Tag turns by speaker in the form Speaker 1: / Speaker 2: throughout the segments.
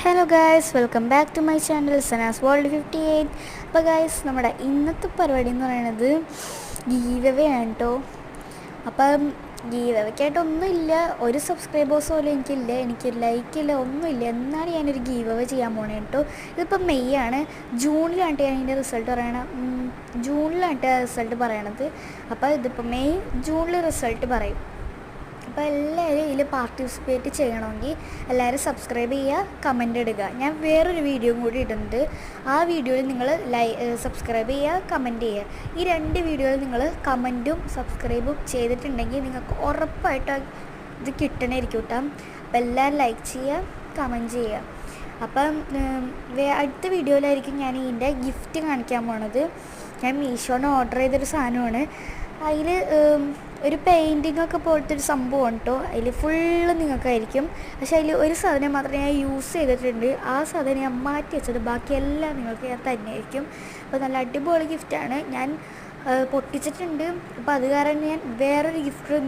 Speaker 1: Hello guys, welcome back to my channel Sana's world 58. അപ്പോൾ guys, നമ്മുടെ ഇന്നത്തെ പരിപാടി എന്ന് പറയുന്നത് ഗീവ് ആണ് കേട്ടോ. അപ്പം ഗീവയ്ക്കായിട്ടൊന്നുമില്ല, ഒരു സബ്സ്ക്രൈബേഴ്സ് പോലും എനിക്കില്ല, എനിക്ക് ലൈക്കില്ല, ഒന്നുമില്ല. എന്നാലും ഞാനൊരു ഗീവ് ചെയ്യാൻ പോണേ കേട്ടോ. ഇതിപ്പോൾ മെയ് ആണ്, ജൂണിലാണ് ഞാൻ ഇതിൻ്റെ റിസൾട്ട് പറയണം. ജൂണിലാണ് റിസൾട്ട് പറയണത്. അപ്പോൾ ഇതിപ്പോൾ മെയ്, ജൂണിൽ റിസൾട്ട് പറയും. അപ്പോൾ എല്ലാവരും ഇതിൽ പാർട്ടിസിപ്പേറ്റ് ചെയ്യണമെങ്കിൽ എല്ലാവരും സബ്സ്ക്രൈബ് ചെയ്യുക, കമൻ്റ് ഇടുക. ഞാൻ വേറൊരു വീഡിയോ കൂടി ഇടുന്നുണ്ട്. ആ വീഡിയോയിൽ നിങ്ങൾ സബ്സ്ക്രൈബ് ചെയ്യുക, കമൻറ്റ് ചെയ്യുക. ഈ രണ്ട് വീഡിയോയിൽ നിങ്ങൾ കമൻറ്റും സബ്സ്ക്രൈബും ചെയ്തിട്ടുണ്ടെങ്കിൽ നിങ്ങൾക്ക് ഉറപ്പായിട്ട് ഇത് കിട്ടണമായിരിക്കും കേട്ടോ. അപ്പോൾ എല്ലാവരും ലൈക്ക് ചെയ്യുക, കമൻറ്റ് ചെയ്യുക. അപ്പം അടുത്ത വീഡിയോയിലായിരിക്കും ഞാൻ ഇതിൻ്റെ ഗിഫ്റ്റ് കാണിക്കാൻ പോണത്. ഞാൻ മീഷോന്ന് ഓർഡർ ചെയ്തൊരു സാധനമാണ്. അതിൽ ഒരു പെയിൻറ്റിങ്ങൊക്കെ പോലത്തെ ഒരു സംഭവമാണ് കേട്ടോ. അതിൽ ഫുള്ള് നിങ്ങൾക്കായിരിക്കും. പക്ഷേ അതിൽ ഒരു സാധനം മാത്രമേ ഞാൻ യൂസ് ചെയ്തിട്ടുണ്ട്. ആ സാധനം ഞാൻ മാറ്റി വെച്ചത്, ബാക്കിയെല്ലാം നിങ്ങൾക്ക് ഞാൻ തന്നെയായിരിക്കും. അപ്പോൾ നല്ല അടിപൊളി ഗിഫ്റ്റാണ്. ഞാൻ പൊട്ടിച്ചിട്ടുണ്ട്. അപ്പോൾ അത് കാരണം ഞാൻ വേറൊരു ഗിഫ്റ്റ്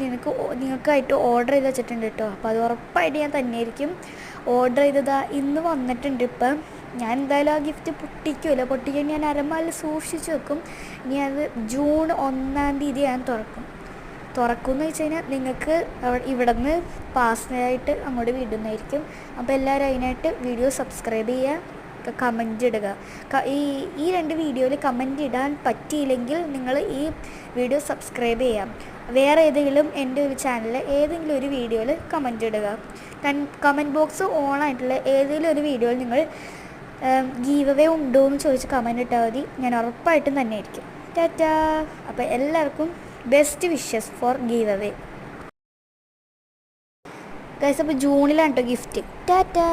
Speaker 1: നിങ്ങൾക്കായിട്ട് ഓർഡർ ചെയ്ത് വെച്ചിട്ടുണ്ട് കേട്ടോ. അപ്പോൾ അത് ഉറപ്പായിട്ട് ഞാൻ തന്നെയായിരിക്കും. ഓർഡർ ചെയ്തതാ ഇന്ന് വന്നിട്ടുണ്ട്. ഇപ്പം ഞാൻ എന്തായാലും ആ ഗിഫ്റ്റ് പൊട്ടിക്കുമല്ലോ, പൊട്ടിക്കാൻ ഞാൻ അരമാലിൽ സൂക്ഷിച്ച് വെക്കും. ഇനി അത് ജൂൺ 1-ാം തീയതി ഞാൻ തുറക്കുമെന്ന് വെച്ച് കഴിഞ്ഞാൽ നിങ്ങൾക്ക് ഇവിടെ നിന്ന് പാസ്സായിട്ട് അങ്ങോട്ട് വിടുന്നതായിരിക്കും. അപ്പോൾ എല്ലാവരും അതിനായിട്ട് വീഡിയോ സബ്സ്ക്രൈബ് ചെയ്യുക, കമൻ്റ് ഇടുക. ഈ രണ്ട് വീഡിയോയിൽ കമൻ്റ് ഇടാൻ പറ്റിയില്ലെങ്കിൽ നിങ്ങൾ ഈ വീഡിയോ സബ്സ്ക്രൈബ് ചെയ്യാം. വേറെ ഏതെങ്കിലും എൻ്റെ ഒരു ചാനലിൽ ഏതെങ്കിലും ഒരു വീഡിയോയിൽ കമൻ്റ് ഇടുക. കമൻറ്റ് ബോക്സ് ഓൺ ആയിട്ടുള്ള ഏതെങ്കിലും ഒരു വീഡിയോയിൽ നിങ്ങൾ ഗീവ് അവേ ഉണ്ടോ എന്ന് ചോദിച്ച് കമൻ്റ് ഇട്ടാൽ മതി. ഞാൻ ഉറപ്പായിട്ടും തന്നെ ആയിരിക്കും. ടാറ്റാ. അപ്പോൾ എല്ലാവർക്കും best wishes for give away guys. അപ്പോൾ ജൂണിലാണ് കേട്ടോ ഗിഫ്റ്റ്. ടാറ്റാ.